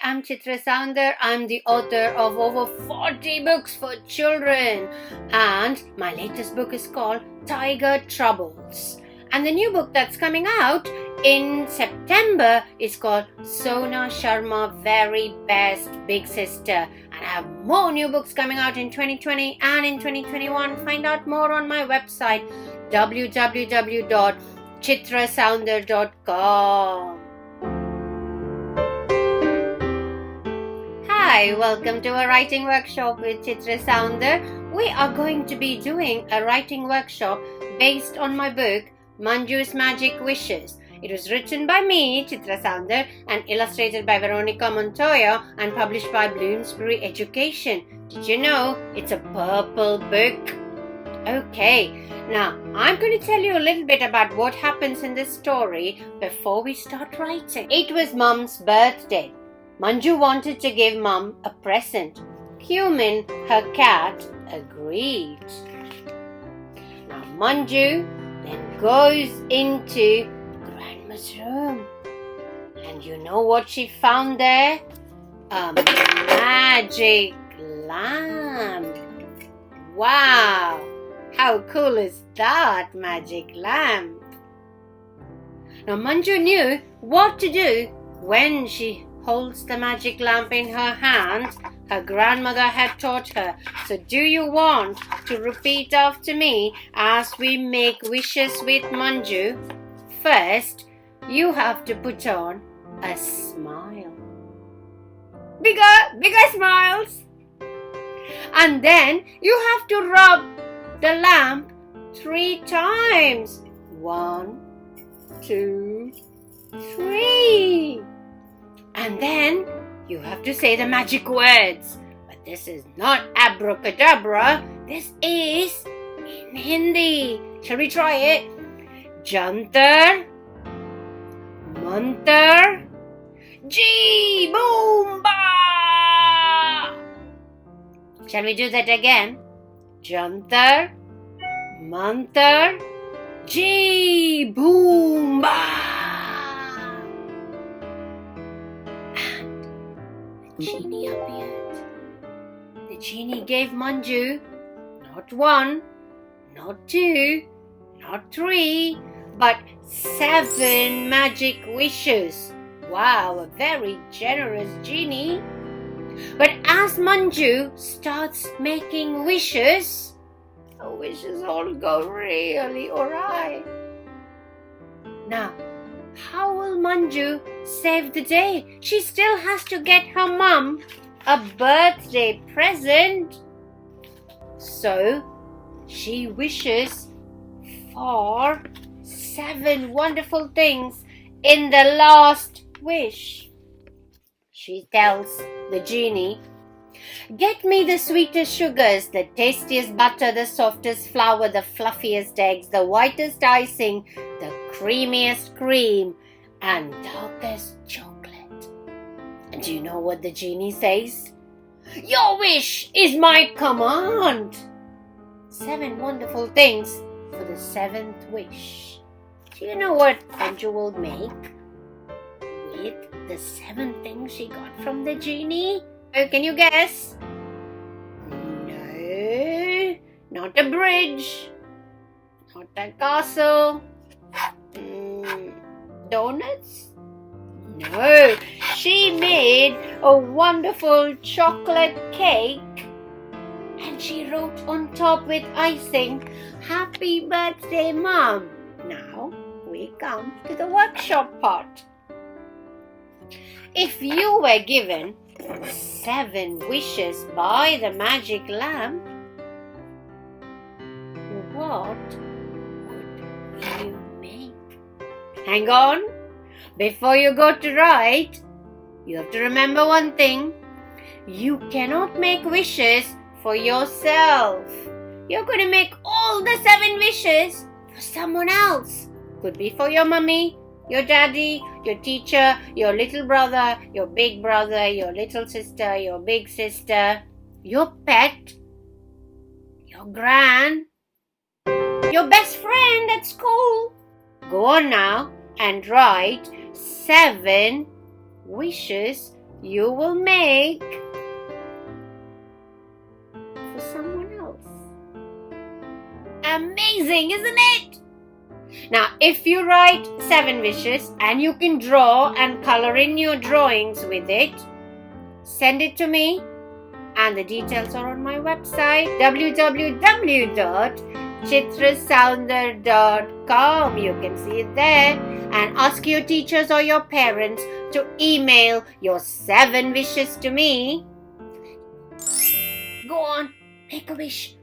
I'm Chitra Soundar. I'm the author of over 40 books for children. And my latest book is called Tiger Troubles. And the new book that's coming out in September is called Sona Sharma Very Best Big Sister. And I have more new books coming out in 2020 and in 2021. Find out more on my website www.chitrasoundar.com. Hi, welcome to a writing workshop with Chitra Soundar. We are going to be doing a writing workshop based on my book, Manju's Magic Wishes. It was written by me, Chitra Soundar, and illustrated by Veronica Montoya and published by Bloomsbury Education. Did you know it's a purple book? Okay, now I'm going to tell you a little bit about what happens in this story before we start writing. It was Mum's birthday. Manju wanted to give Mum a present. Cumin, her cat, agreed. Now Manju then goes into Grandma's room. And you know what she found there? A magic lamp. Wow! How cool is that magic lamp? Now Manju knew what to do when she holds the magic lamp in her hand. Her grandmother had taught her. So do you want to repeat after me as we make wishes with Manju? First, you have to put on a smile. Bigger smiles. And then you have to rub the lamp 3 times. 1, 2, 3. And then you have to say the magic words. But this is not abracadabra. This is in Hindi. Shall we try it? Jantar, Mantar, Ji Boom Ba. Shall we do that again? Jantar, Mantar, Ji Boom Ba. The genie appeared. The genie gave Manju not 1, not 2, not 3, but 7 magic wishes. Wow, a very generous genie. But as Manju starts making wishes, the wishes all go really alright. Now, how will Manju save the day? She still has to get her mum a birthday present. So, she wishes for 7 wonderful things in the last wish. She tells the genie, "Get me the sweetest sugars, the tastiest butter, the softest flour, the fluffiest eggs, the whitest icing, the creamiest cream, and darkest chocolate." And do you know what the genie says? "Your wish is my command." 7 wonderful things for the 7th wish. Do you know what Manju will make with the 7 things she got from the genie? Oh, can you guess? No, not a bridge, not a castle. Donuts? No, she made a wonderful chocolate cake and she wrote on top with icing, "Happy birthday, Mom." Now we come to the workshop part. If you were given 7 wishes by the magic lamp, what would you make? Hang on. Before you go to write, you have to remember one thing. You cannot make wishes for yourself. You're going to make all the 7 wishes for someone else. Could be for your mummy, your daddy, your teacher, your little brother, your big brother, your little sister, your big sister, your pet, your gran, your best friend at school. Go on now and write 7 wishes you will make for someone else. Amazing, isn't it? Now, if you write 7 wishes and you can draw and color in your drawings with it, send it to me, and the details are on my website www.chitrasoundar.com. You can see it there, and ask your teachers or your parents to email your 7 wishes to me. Go on, make a wish.